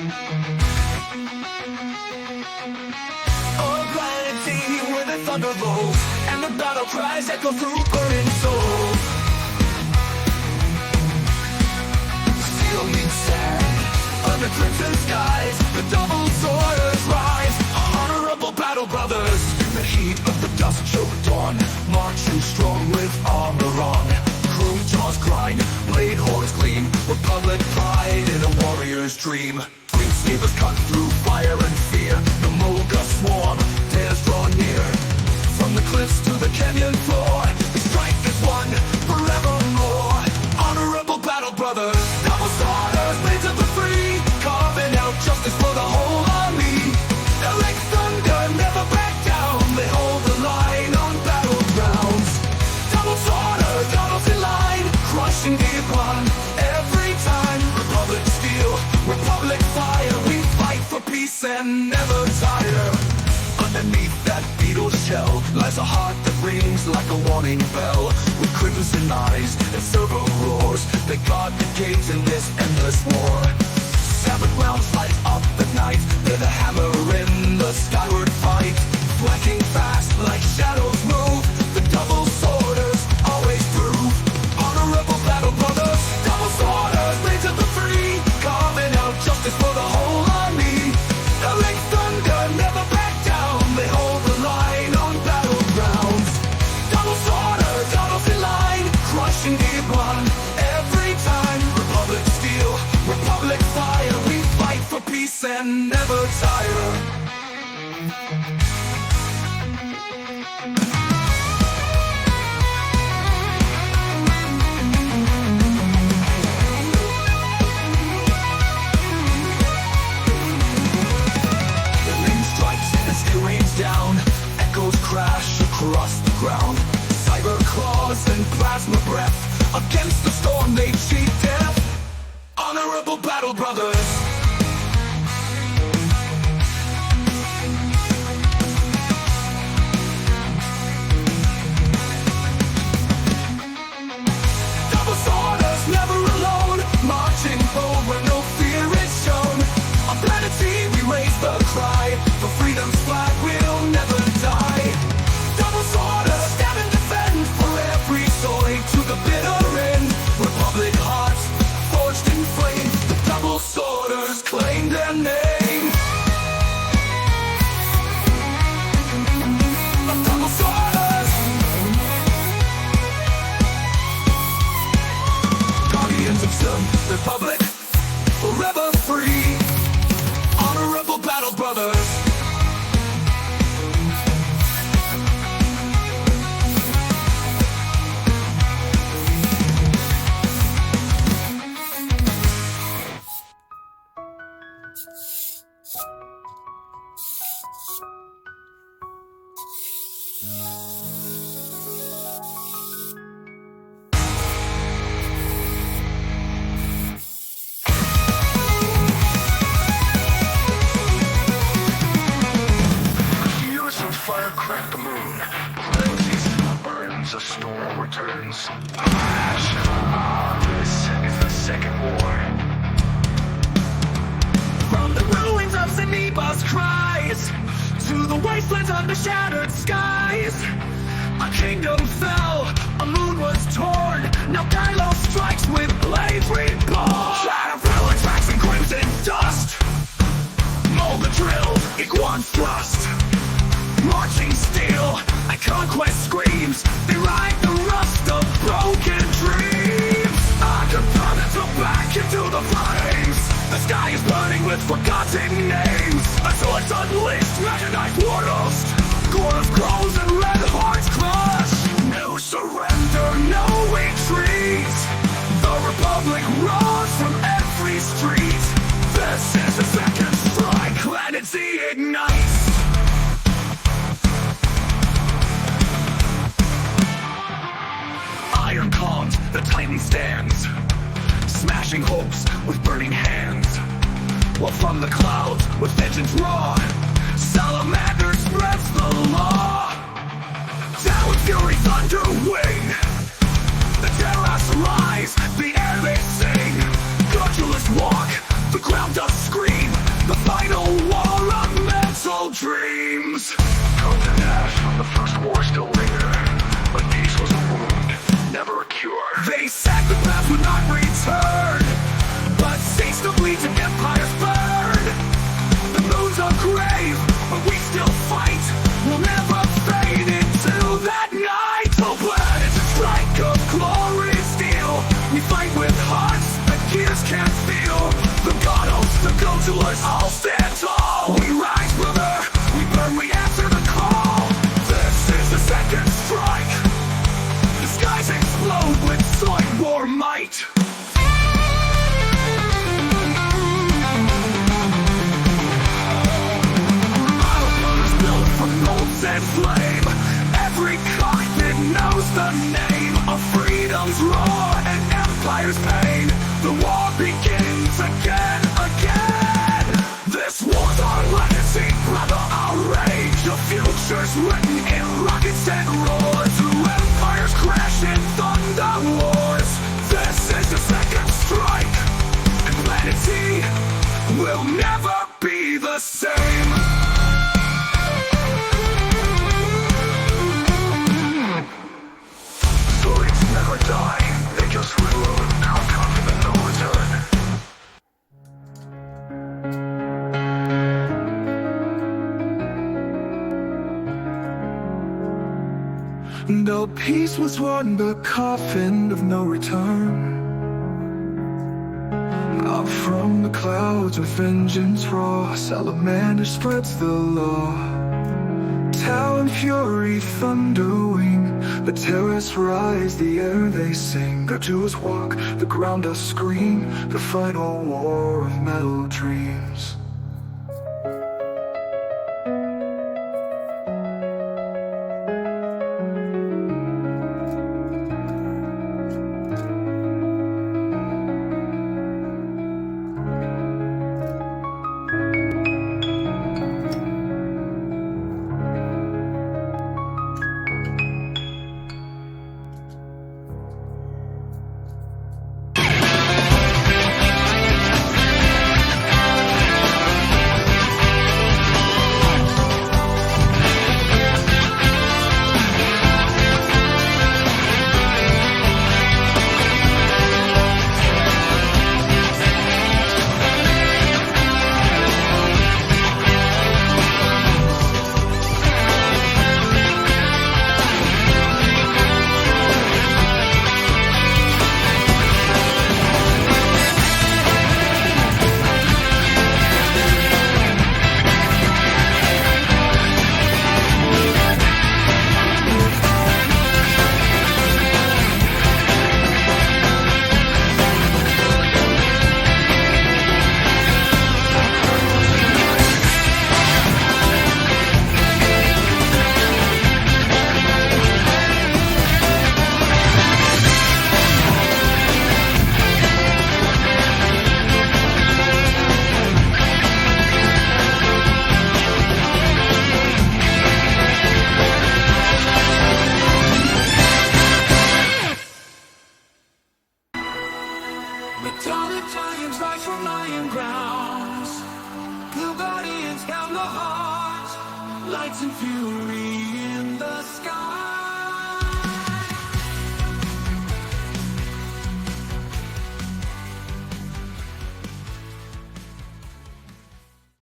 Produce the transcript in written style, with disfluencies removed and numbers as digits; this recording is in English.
On planet T, where the thunder rolls and the battle cries echo through burning souls. Steel meets sand, under crimson skies, the Doublesworders rise. Honorable battle brothers, in the heat of the dust-choked dawn, marching strong with armor on. Chrome jaws grind, blade horns gleam, republic pride in a warrior's dream. Green sleevers cut through fire and fear, the Mulga swarm dares draw near. From the cliffs to the canyon floor, the strike is won forevermore. Honorable battle brothers, Doublesworders, blades of the free, carving out justice for the whole army. They're like thunder, never back down, they hold the line on battlegrounds. Doublesworders, doubles in line, crushing the upon every time. Republic steel, republic fire, we fight for peace and never tire. Underneath that beetle shell lies a heart that rings like a warning bell. With crimson eyes and servo roars, they guard the gates in this endless war. Sabbath rounds light up the night, they're the hammer in the skyward fight. Flanking fast like shadows move, the Doublesworders always prove. Honorable battle brothers, Doublesworders, blades of the free, carving out justice for the whole army. They're like thunder, never back down, they hold the line on battlegrounds. Doublesworders, doubles in line, crushing the upon every time. Republic steel, republic fire, we fight for peace and never tire. Down, echoes crash across the ground. Cyber claws and plasma breath, against the storm they cheat death. Honorable battle brothers, Doublesworders never alone, marching forward where no fear is shown. On planet T we raise the cry, for freedom's flag will never die. Doublesworders stand and defend, for every Zoid to the bitter end. Republic hearts forged in flame, the Doublesworders claim their name. The Doublesworders, guardians of some republic, forever free. Honorable battle brothers, crack the moon, Planet burns, a storm returns. This is the second war. from the ruins of Zaniba's cries to the wastelands under shattered skies. A kingdom fell, a moon was torn, now Kylo strikes with blades reborn. Shadow tracks and crimson dust, mold the drill, iguan thrust. Marching steel and conquest screams, they ride the rust of broken dreams. Occupied so back into the flames, the sky is burning with forgotten names. A sword's unleashed, mechanized warlust, gore of crows and red hearts crush. No surrender, no retreat, the Republic roars from every street. This is the second strike, Planet Z ignites. Iron calms, the Titan stands, smashing hopes with burning hands. While from the clouds, with vengeance raw, Salamander spreads the law. Down with fury, thunder, wing, the terrors rise, the air they sing. Godulous walk, the ground does scream. dreams. Guns and ash from the first war still linger, but peace was a wound, never a cure. They said the past would not return, but states still bleed and empires burn. The moon's a grave, but we still fight. We'll never fade into that night. The planet's a strike of glorious steel. We fight with hearts that gears can't feel. The god hopes to go to us, all stand tall. We rise, brother, we burn, we answer the call. This is the second strike. The skies explode with Zoid war might. And flame, every cockpit knows the name of freedom's roar and empire's pain. The war begins again, again. This war's our legacy, brother, our rage. The future's written in rockets and roars. Through empires crash in thunder wars. This is the second strike, and planet Z will never be the same. Zoids never die, they just reload. Now come for the no return. No peace was won, but coffin of no return. Up from the clouds with vengeance raw, salamander spreads the law. Talon, fury, thundering, the terrorists rise, the air they sing. Their duos walk, the ground does scream, the final war of metal dreams. Battalions rise from lying grounds. Blue guardians down the heart. Lights and fury in the sky.